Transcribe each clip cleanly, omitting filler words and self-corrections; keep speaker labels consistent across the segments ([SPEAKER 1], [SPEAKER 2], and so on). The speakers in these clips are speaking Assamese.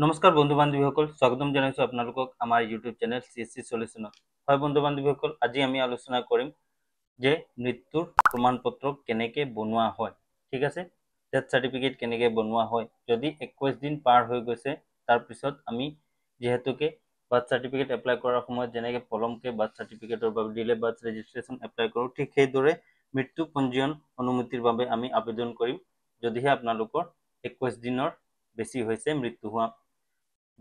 [SPEAKER 1] নমস্কাৰ বন্ধু বান্ধৱীসকল, স্বাগতম জনাইছো আপোনালোকক আমাৰ ইউটিউব চেনেল CSC সলিউশনত। হয় বন্ধু বান্ধৱীসকল, আজি আমি আলোচনা কৰিম যে মৃত্যুৰ প্ৰমাণপত্ৰ কেনেকৈ বনোৱা হয়। ঠিক আছে, ডেথ চাৰ্টিফিকেট কেনেকৈ বনোৱা হয়। যদি 21 দিন পাৰ হৈ গৈছে, তাৰপিছত আমি যিহেতুকে বাৰ্থ চাৰ্টিফিকেট এপ্লাই কৰাৰ সময়ত যেনেকৈ পলমকৈ বাৰ্থ চাৰ্টিফিকেটৰ বাবে ডিলে বাৰ্থ ৰেজিষ্ট্ৰেশ্যন এপ্লাই কৰোঁ, ঠিক সেইদৰে মৃত্যু পঞ্জীয়ন অনুমতিৰ বাবে আমি আবেদন কৰিম যদিহে আপোনালোকৰ 21 দিনৰ বেছি হৈছে মৃত্যু হোৱা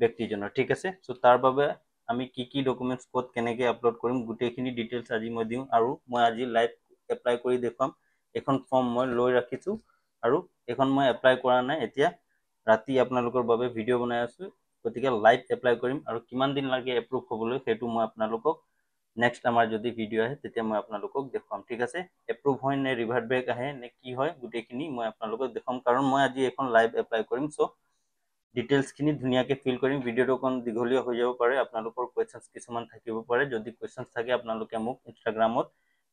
[SPEAKER 1] ব্যক্তিজনৰ। ঠিক আছে, সো তাৰ বাবে আমি কি ডকুমেণ্টছ ক'ত কেনেকৈ আপলোড কৰিম গোটেইখিনি ডিটেইলছ আজি মই দিওঁ, আৰু মই আজি লাইভ এপ্লাই কৰি দেখুৱাম। এখন ফৰ্ম মই লৈ ৰাখিছোঁ আৰু এইখন মই এপ্লাই কৰা নাই, এতিয়া ৰাতি আপোনালোকৰ বাবে ভিডিঅ' বনাই আছোঁ, গতিকে লাইভ এপ্লাই কৰিম আৰু কিমান দিন লাগে এপ্ৰুভ হ'বলৈ সেইটো মই আপোনালোকক নেক্সট আমাৰ যদি ভিডিঅ' আহে তেতিয়া মই আপোনালোকক দেখুৱাম। ঠিক আছে, এপ্ৰুভ হয় নে ৰিভাৰ্ট বেক আহে নে কি হয় গোটেইখিনি মই আপোনালোকক দেখুৱাম, কাৰণ মই আজি এখন লাইভ এপ্লাই কৰিম। চ' ডিটেইলছখিনি ধুনীয়াকৈ ফিল কৰিম। ভিডিঅ'টো অকণ দীঘলীয়া হৈ যাব পাৰে, আপোনালোকৰ কুৱেশ্যনছ কিছুমান থাকিব পাৰে। যদি কুৱেশ্যনছ থাকে আপোনালোকে মোক ইনষ্টাগ্ৰামত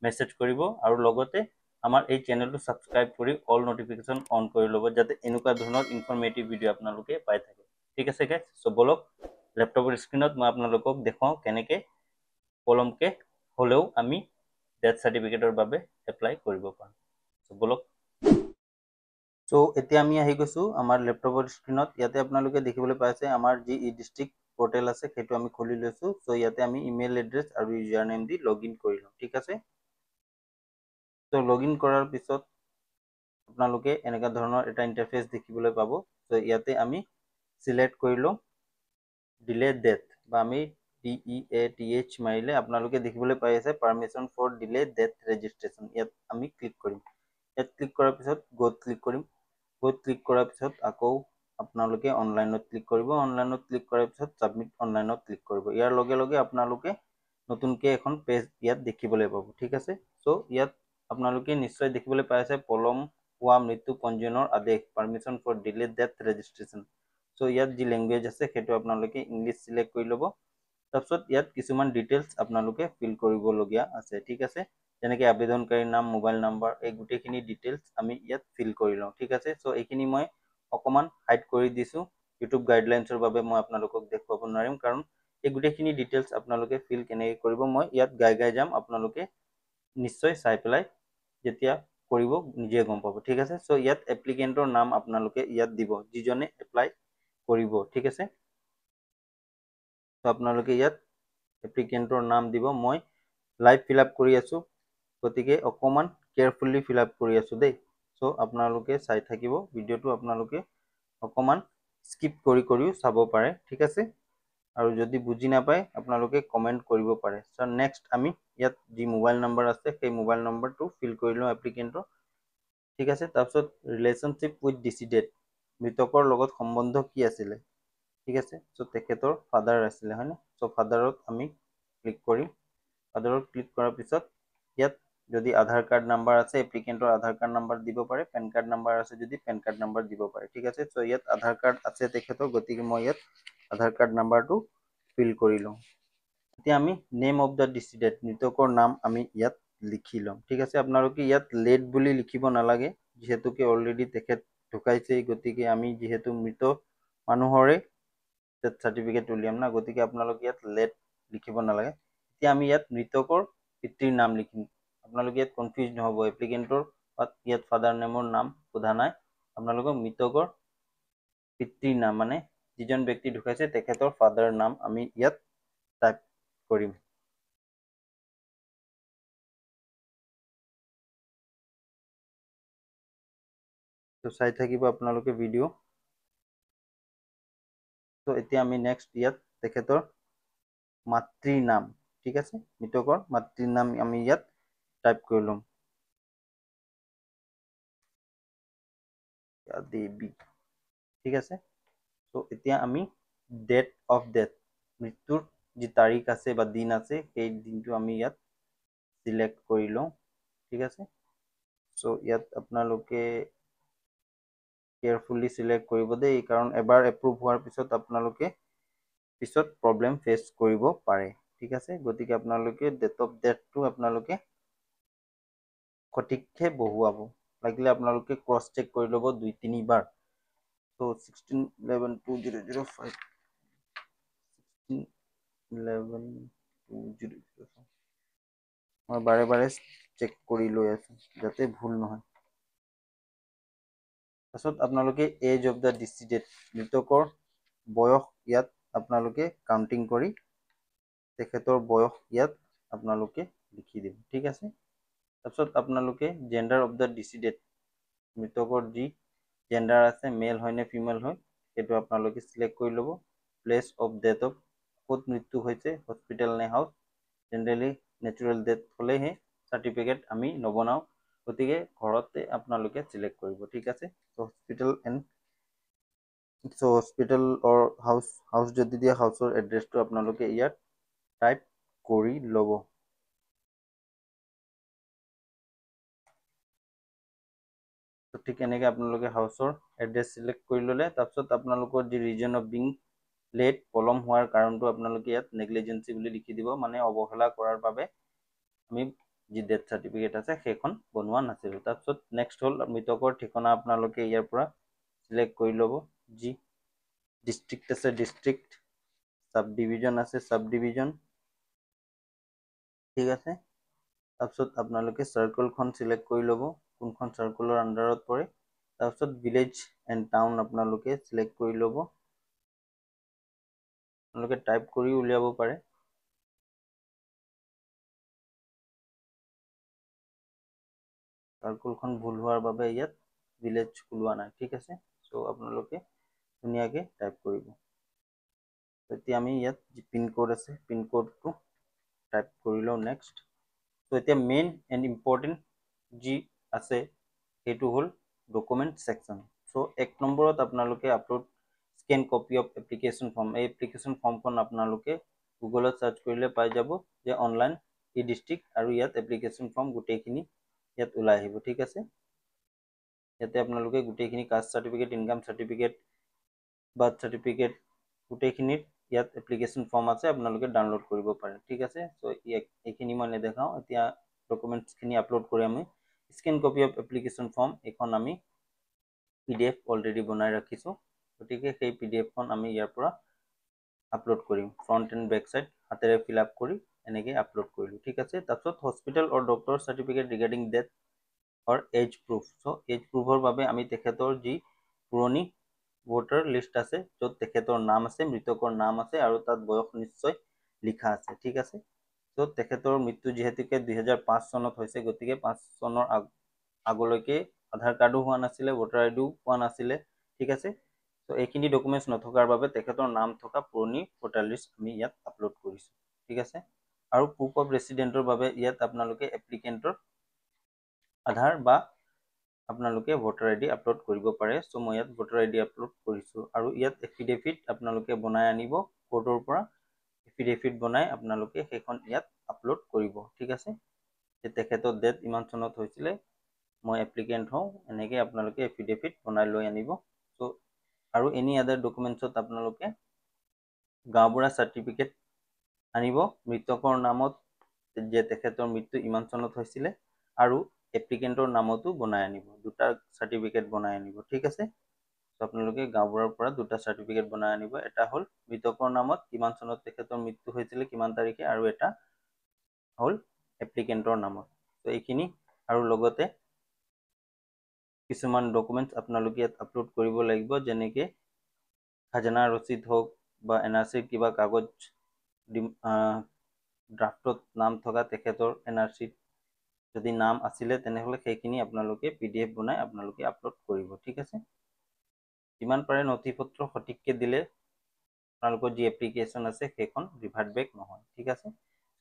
[SPEAKER 1] মেছেজ কৰিব আৰু লগতে আমাৰ এই চেনেলটো ছাবস্ক্ৰাইব কৰি অল নটিফিকেশ্যন অন কৰি ল'ব, যাতে এনেকুৱা ধৰণৰ ইনফৰ্মেটিভ ভিডিঅ' আপোনালোকে পাই থাকে। ঠিক আছে গাইজ, চ' বলক লেপটপৰ স্ক্ৰীণত মই আপোনালোকক দেখুৱাওঁ কেনেকৈ পলমকৈ হ'লেও আমি ডেথ চাৰ্টিফিকেটৰ বাবে এপ্লাই কৰিব পাৰোঁ। চ' বলক। সো এতিয়া আমি আহি গৈছোঁ আমাৰ লেপটপৰ স্ক্ৰীণত। ইয়াতে আপোনালোকে দেখিবলৈ পাইছে আমাৰ যি ই ডিষ্ট্ৰিক্ট পৰ্টেল আছে সেইটো আমি খুলি লৈছোঁ। চ' ইয়াতে আমি ইমেইল এড্ৰেছ আৰু user name the log in কৰি লওঁ। ঠিক আছে, চ' লগ ইন কৰাৰ পিছত আপোনালোকে এনেকুৱা ধৰণৰ এটা ইণ্টাৰফেচ দেখিবলৈ পাব। চ' ইয়াতে আমি চিলেক্ট কৰি লওঁ ডিলে ডেথ, বা আমি DEATH মাৰিলে আপোনালোকে দেখিবলৈ পাই আছে permission for delay death registration. ইয়াত আমি ক্লিক কৰিম। ইয়াত ক্লিক কৰাৰ পিছত গ'ত ক্লিক কৰিম। গ'ত ক্লিক কৰাৰ পিছত আকৌ আপোনালোকে অনলাইনত ক্লিক কৰিব। অনলাইনত ক্লিক কৰাৰ পিছত ছাবমিট অনলাইনত ক্লিক কৰিব। ইয়াৰ লগে লগে আপোনালোকে নতুনকৈ এখন পেজ ইয়াত দেখিবলৈ পাব। ঠিক আছে, চ' ইয়াত আপোনালোকে নিশ্চয় দেখিবলৈ পাই আছে পলম হোৱা মৃত্যু পঞ্জীয়নৰ আদেশ, permission for delay death registration. চ' ইয়াত যি লেংগুৱেজ আছে সেইটো আপোনালোকে ইংলিছ চিলেক্ট কৰি ল'ব। তাৰপিছত ইয়াত কিছুমান ডিটেইলছ আপোনালোকে ফিল কৰিবলগীয়া আছে। ঠিক আছে, যেনেকৈ আবেদনকাৰীৰ নাম, মোবাইল নাম্বাৰ, এই গোটেইখিনি ডিটেইলছ আমি ইয়াত ফিল কৰি লওঁ। ঠিক আছে, চ' এইখিনি মই অকণমান হাইড কৰি দিছোঁ। ইউটিউব গাইডলাইনছৰ বাবে মই আপোনালোকক দেখুৱাব নোৱাৰিম, কাৰণ এই গোটেইখিনি ডিটেইলছ আপোনালোকে ফিল কেনেকৈ কৰিব মই ইয়াত গাই যাম। আপোনালোকে নিশ্চয় চাই পেলাই যেতিয়া কৰিব নিজে গম পাব। ঠিক আছে, চ' ইয়াত এপ্লিকেণ্টৰ নাম আপোনালোকে ইয়াত দিব, যিজনে এপ্লাই কৰিব। ঠিক আছে, চ' আপোনালোকে ইয়াত এপ্লিকেণ্টৰ নাম দিব। মই লাইভ ফিল আপ কৰি আছোঁ, গতিকে অকণমান কেয়াৰফুলি ফিল আপ কৰি আছোঁ দেই। চ' আপোনালোকে চাই থাকিব ভিডিঅ'টো, আপোনালোকে অকণমান স্কিপ কৰিও চাব পাৰে। ঠিক আছে, আৰু যদি বুজি নাপায় আপোনালোকে কমেণ্ট কৰিব পাৰে। চ' নেক্সট আমি ইয়াত যি মোবাইল নম্বৰ আছে সেই মোবাইল নম্বৰটো ফিল কৰি লওঁ এপ্লিকেণ্টৰ। ঠিক আছে, তাৰপিছত ৰিলেশ্যনশ্বিপ উইথ ডিচিডেড, মৃতকৰ লগত সম্বন্ধ কি আছিলে। ঠিক আছে, চ' তেখেতৰ ফাদাৰ আছিলে হয়নে। চ' ফাদাৰত আমি ক্লিক কৰিম। ফাদাৰত ক্লিক কৰাৰ পিছত ইয়াত যদি আধাৰ কাৰ্ড নাম্বাৰ আছে এপ্লিকেণ্টৰ আধাৰ কাৰ্ড নাম্বাৰ দিব পাৰে, পেন কাৰ্ড নাম্বাৰ আছে যদি পেন কাৰ্ড নাম্বাৰ দিব পাৰে। ঠিক আছে, চ' ইয়াত আধাৰ কাৰ্ড আছে তেখেতৰ, গতিকে মই ইয়াত আধাৰ কাৰ্ড নাম্বাৰটো ফিল কৰি লওঁ। এতিয়া আমি নেম অফ দ্য ডিচিডেড, মৃতকৰ নাম আমি ইয়াত লিখি ল'ম। ঠিক আছে, আপোনালোকে ইয়াত লেট বুলি লিখিব নালাগে, যিহেতুকে অলৰেডি তেখেত ঢুকাইছেই, গতিকে আমি যিহেতু মৃত মানুহৰে ডেথ চাৰ্টিফিকেট উলিয়াম না, গতিকে আপোনালোকে ইয়াত লেট লিখিব নালাগে। এতিয়া আমি ইয়াত মৃতকৰ পিতৃৰ নাম লিখিম। আপোনালোকে ইয়াত কনফিউজ নহ'ব, এপ্লিকেণ্টৰ ইয়াত ফাদাৰ নেমৰ নাম সোধা নাই, আপোনালোকৰ মৃতকৰ পিতৃৰ নাম, মানে যিজন ব্যক্তি ঢুকাইছে তেখেতৰ ফাদাৰ নাম আমি ইয়াত টাইপ কৰিম। তো চাই থাকিব আপোনালোকে ভিডিঅ'। তো এতিয়া আমি নেক্সট ইয়াত তেখেতৰ মাতৃৰ নাম, ঠিক আছে, মৃতকৰ মাতৃৰ নাম আমি ইয়াত টাইপ কৰি ল'ম, দেৱী। ঠিক আছে, তো এতিয়া আমি ডেট অফ ডেথ, মৃত্যুৰ যি তাৰিখ আছে বা দিন আছে সেই দিনটো আমি ইয়াত চিলেক্ট কৰি লওঁ। ঠিক আছে, চ' ইয়াত আপোনালোকে কেয়াৰফুলি চিলেক্ট কৰিব দেই, কাৰণ এবাৰ এপ্ৰুভ হোৱাৰ পিছত আপোনালোকে পিছত প্ৰব্লেম ফেচ কৰিব পাৰে। ঠিক আছে, গতিকে আপোনালোকে ডেট অফ ডেথটো আপোনালোকে সঠিককৈ বহুৱাব, লাগিলে আপোনালোকে ক্ৰছ চেক কৰি ল'ব 2-3 বাৰ। So 16112005 16112005 মই বাৰে বাৰে চেক কৰি লৈ আছো যাতে ভুল নহয়। পাছত আপোনালোকে এজ অফ দ্য ডিচিডেড মৃতকৰ বয়স ইয়াত আপোনালোকে কাউন্টিং কৰি তেখেতৰ বয়স ইয়াত আপোনালোকে লিখি দিব, ঠিক আছে। তাৰপিছত আপোনালোকে জেন্ডাৰ অফ দ্য ডিচিডেড মৃতকৰ যি জেন্ডাৰ আছে মেল হয় নে ফিমেল হয় সেইটো আপোনালোকে সিলেক্ট কৰি ল'ব। প্লেচ অফ ডেথ অফ ক'ত মৃত্যু হৈছে হস্পিটেল নে হাউচ, জেনেৰেলি নেচুৰেল ডেথ হ'লেহে চাৰ্টিফিকেট আমি নবনাও, গতিকে ঘৰতে আপোনালোকে সিলেক্ট কৰিব, ঠিক আছে। হস্পিটেল অৰ হাউচ যদি দিয়ে হাউচৰ এড্ৰেছটো আপোনালোকে ইয়াত টাইপ কৰি ল'ব। ঠিক এনেকৈ আপোনালোকে হাউচৰ এড্ৰেছ সিলেক্ট কৰি ল'লে তাৰপিছত আপোনালোকৰ যি ৰিজন অফ বিং লেট পলম হোৱাৰ কাৰণটো আপোনালোকে ইয়াত নেগলিজেন্সি বুলি লিখি দিব, মানে অৱহেলা কৰাৰ বাবে আমি যি ডেথ চাৰ্টিফিকেট আছে সেইখন বনোৱা নাছিলোঁ। তাৰপিছত নেক্সট হ'ল মৃতকৰ ঠিকনা আপোনালোকে ইয়াৰ পৰা সিলেক্ট কৰি ল'ব। যি ডিষ্ট্ৰিক্ট আছে ডিষ্ট্ৰিক্ট, সাব ডিভিজন আছে সাব ডিভিজন, ঠিক আছে। তাৰপিছত আপোনালোকে চাৰ্কলখন সিলেক্ট কৰি ল'ব কোনখন চাৰ্কলৰ আণ্ডাৰত পৰে। তাৰপিছত ভিলেজ এণ্ড টাউন আপোনালোকে সিলেক্ট কৰি ল'ব, আপোনালোকে টাইপ কৰি উলিয়াব পাৰে। চাৰ্কলখন ভুল হোৱাৰ বাবে ইয়াত ভিলেজ ওলোৱা নাই, ঠিক আছে। চ' আপোনালোকে ধুনীয়াকৈ টাইপ কৰিব। এতিয়া আমি ইয়াত যি পিনক'ড আছে পিনক'ডটো টাইপ কৰি লওঁ নেক্সট। চ' এতিয়া মেইন এণ্ড ইম্পৰ্টেণ্ট যি আছে সেইটো হ'ল ডকুমেণ্ট ছেকশ্যন। চ' 1 নম্বৰত আপোনালোকে upload scan copy of application form, এই এপ্লিকেশ্যন ফৰ্মখন আপোনালোকে গুগলত চাৰ্চ কৰিলে পাই যাব যে অনলাইন ই ডিষ্ট্ৰিক্ট আৰু ইয়াত এপ্লিকেশ্যন ফৰ্ম গোটেইখিনি ইয়াত ওলাই আহিব, ঠিক আছে। ইয়াতে আপোনালোকে গোটেইখিনি caste certificate income certificate birth certificate গোটেইখিনিত ইয়াত এপ্লিকেশ্যন ফৰ্ম আছে আপোনালোকে ডাউনলোড কৰিব পাৰে, ঠিক আছে। চ' এইখিনি মই নেদেখাওঁ, এতিয়া ডকুমেণ্টছখিনি আপলোড কৰি আমি scan copy of application form এইখন আমি PDF অলৰেডি বনাই ৰাখিছোঁ, গতিকে সেই PDFখন আমি ইয়াৰ পৰা আপলোড কৰিম। ফ্ৰণ্ট এণ্ড বেক চাইড হাতেৰে ফিল আপ কৰি এনেকৈ আপলোড কৰিলোঁ, ঠিক আছে। তাৰপিছত হস্পিটেল অৰ ডক্টৰ চাৰ্টিফিকেট ৰিগাৰ্ডিং ডেথ অৰ এজ প্ৰুফ। চ' এজ প্ৰুফৰ বাবে আমি তেখেতৰ যি পুৰণি ভোটাৰ লিষ্ট আছে য'ত তেখেতৰ নাম আছে মৃতকৰ নাম আছে আৰু তাত বয়স নিশ্চয় লিখা আছে, ঠিক আছে। চ' তেখেতৰ মৃত্যু যিহেতুকে 2005 চনত হৈছে গতিকে 5 চনৰ আগলৈকে আধাৰ কাৰ্ডো হোৱা নাছিলে ভোটাৰ আইডিও পোৱা নাছিলে, ঠিক আছে। চ' এইখিনি ডকুমেণ্টছ নথকাৰ বাবে তেখেতৰ নাম থকা পুৰণি ভোটাৰ লিষ্ট আমি ইয়াত আপলোড কৰিছোঁ, ঠিক আছে। আৰু প্ৰুফ অফ ৰেচিডেণ্টৰ বাবে ইয়াত আপোনালোকে এপ্লিকেণ্টৰ আধাৰ বা আপোনালোকে ভোটাৰ আইডি আপলোড কৰিব পাৰে। চ' মই ইয়াত ভোটাৰ আইডি আপলোড কৰিছোঁ আৰু ইয়াত এফিডেভিট আপোনালোকে বনাই আনিব কোৰ্টৰ পৰা, এফিডেভিট বনাই আপোনালোকে সেইখন ইয়াত আপলোড কৰিব, ঠিক আছে। যে তেখেতৰ ডেথ ইমান চনত হৈছিলে মই এপ্লিকেণ্ট হওঁ এনেকৈ আপোনালোকে এফিডেভিট বনাই লৈ আনিব। চ' আৰু এনি আদাৰ ডকুমেণ্টছত আপোনালোকে গাঁওবুঢ়া চাৰ্টিফিকেট আনিব মৃতকৰ নামত যে তেখেতৰ মৃত্যু ইমান চনত হৈছিলে আৰু এপ্লিকেণ্টৰ নামতো বনাই আনিব, দুটা চাৰ্টিফিকেট বনাই আনিব, ঠিক আছে। চ' আপোনালোকে গাঁওবুঢ়াৰ পৰা দুটা চাৰ্টিফিকেট বনাই আনিব, এটা হ'ল মৃতকৰ নামত কিমান চনত তেখেতৰ মৃত্যু হৈছিলে কিমান তাৰিখে আৰু এটা হ'ল এপ্লিকেণ্টৰ নামত। চ' এইখিনি আৰু লগতে কিছুমান ডকুমেণ্টছ আপোনালোকে ইয়াত আপলোড কৰিব লাগিব, যেনেকৈ খাজানা ৰচিদ হওক বা NRCৰ কিবা কাগজ ড্ৰাফটত নাম থকা তেখেতৰ NRCত যদি নাম আছিলে তেনেহ'লে সেইখিনি আপোনালোকে PDF বনাই আপোনালোকে আপলোড কৰিব, ঠিক আছে। যিমান পাৰে নথি পত্ৰ সঠিককৈ দিলে আপোনালোকৰ যি এপ্লিকেশ্যন আছে সেইখন ৰিভাৰ্ট বেক নহয়, ঠিক আছে।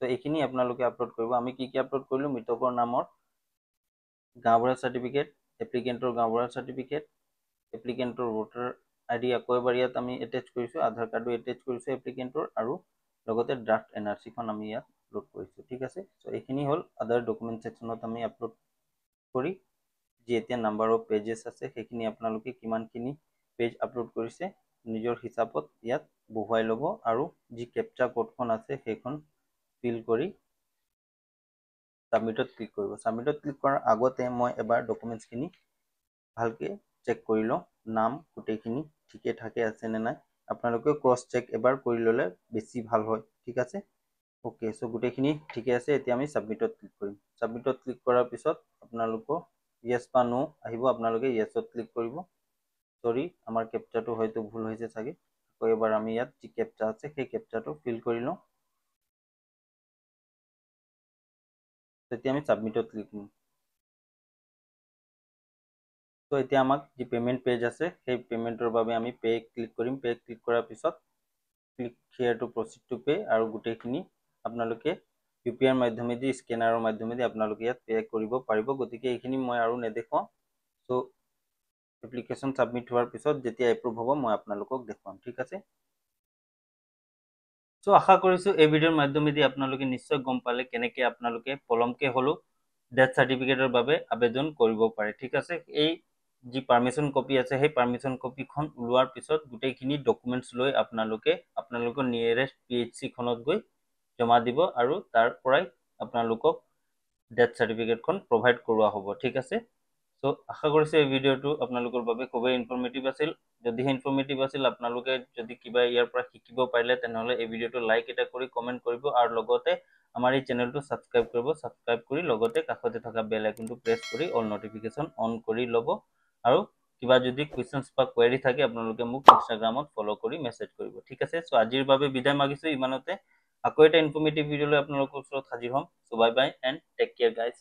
[SPEAKER 1] চ' এইখিনি আপোনালোকে আপলোড কৰিব। আমি কি আপলোড কৰিলোঁ মৃতকৰ নামৰ গাঁওবুঢ়া চাৰ্টিফিকেট, এপ্লিকেণ্টৰ গাঁওবুঢ়া চাৰ্টিফিকেট, এপ্লিকেণ্টৰ ভোটাৰ আইডি আকৌ এবাৰ ইয়াত আমি এটেচ কৰিছোঁ, আধাৰ কাৰ্ডো এটেচ কৰিছোঁ এপ্লিকেণ্টৰ আৰু লগতে ড্ৰাফট NRCখন আমি ইয়াত আপলোড কৰিছোঁ, ঠিক আছে। চ' এইখিনি হ'ল আদাৰ ডকুমেণ্ট ছেকশ্যনত আমি আপলোড কৰি যি এতিয়া নাম্বাৰ অফ পেজেছ আছে সেইখিনি আপোনালোকে কিমানখিনি পেজ আপলোড কৰিছে নিজৰ হিচাপত ইয়াত বহুৱাই ল'ব আৰু যি কেপচা কোডখন আছে সেইখন ফিল কৰি ছাবমিটত ক্লিক কৰিব। ছাবমিটত ক্লিক কৰাৰ আগতে মই এবাৰ ডকুমেণ্টছখিনি ভালকৈ চেক কৰি লওঁ নাম গোটেইখিনি ঠিকে ঠাকে আছে নে নাই আপোনালোকে ক্ৰছ চেক এবাৰ কৰি ল'লে বেছি ভাল হয় ঠিক আছে ওকে সো গোটেইখিনি ঠিকে আছে এতিয়া আমি সাবমিটত ক্লিক কৰিম সাবমিটত ক্লিক কৰাৰ পিছত আপোনালোকৰ ইয়েস বা নো আহিব আপোনালোকে ইয়েসত ক্লিক কৰিব সৰি আমাৰ ক্যাপচাটো হয়তো ভুল হৈছে চাগে আকৌ এবাৰ আমি ইয়াত যি ক্যাপচা আছে সেই ক্যাপচাটো ফিল কৰি লওঁ তেতিয়া আমি সাবমিটত ক্লিক কৰিম তো এতিয়া আমাক যি পেমেন্ট পেজ আছে সেই পেমেন্টৰ বাবে আমি পে ক্লিক কৰিম পে ক্লিক কৰাৰ পিছত click here to proceed to pay আৰু গোটেইখিনি আপোনালোকে ইউপিআই মাধ্যমেদি স্ক্যানাৰৰ মাধ্যমেদি আপোনালোকে ইয়াত পে কৰিব পাৰিব গতিকে এইখিনি মই আৰু নেদেখাও সো এপ্লিকেশন সাবমিট হোৱাৰ পিছত যেতিয়া এপ্ৰুভ হ'ব মই আপোনালোকক দেখাম ঠিক আছে সো আশা কৰিছো এই ভিডিওৰ মাধ্যমেদি আপোনালোকে নিশ্চয় গম পালে কেনেকৈ আপোনালোকে পলমকে হলো ডেথ সাৰ্টিফিকেটৰ বাবে আবেদন কৰিব পাৰে ঠিক আছে এই যি পাৰমিশন কপি আছে সেই পাৰমিশন কপিখন ওলোৱাৰ পিছত গোটেইখিনি ডকুমেন্টস লৈ আপোনালোকৰ নিয়াৰেষ্ট পিএইচসি খনত গৈ জমা দিব আৰু তাৰ পৰাই আপোনালোকক ডেথ সাৰ্টিফিকেটখন প্ৰভাইড কৰোৱা হ'ব ঠিক আছে সো আশা কৰিছো এই ভিডিওটো আপোনালোকৰ বাবে খুবেই ইনফৰমেটিভ আছিল যদি ইনফৰমেটিভ আছিল আপোনালোকে যদি কিবা ইয়াৰ পৰা শিকিব পাৰিলে তেনেহলে এই ভিডিওটো লাইক এটা কৰি কমেন্ট কৰিব আৰু লগতে আমাৰ এই চেনেলটো সাবস্ক্ৰাইব কৰিব সাবস্ক্ৰাইব কৰি লগতে কাষতে থকা বেল আইকনটো প্ৰেছ কৰি অল নটিফিকেশন অন কৰি ল'ব আৰু কিবা যদি কোৱেশ্চনছ বা কোৱেৰি থাকে আপোনালোকে মোক ইনষ্টাগ্ৰামত ফলো কৰি মেছেজ কৰিব ঠিক আছে সো আজিৰ বাবে বিদায় মাগিছো ইমানতে আকৌ এটা ইনফৰমেটিভ ভিডিও লৈ আপোনালোকৰ ওচৰত হাজিৰ হ'ম so bye bye and take care guys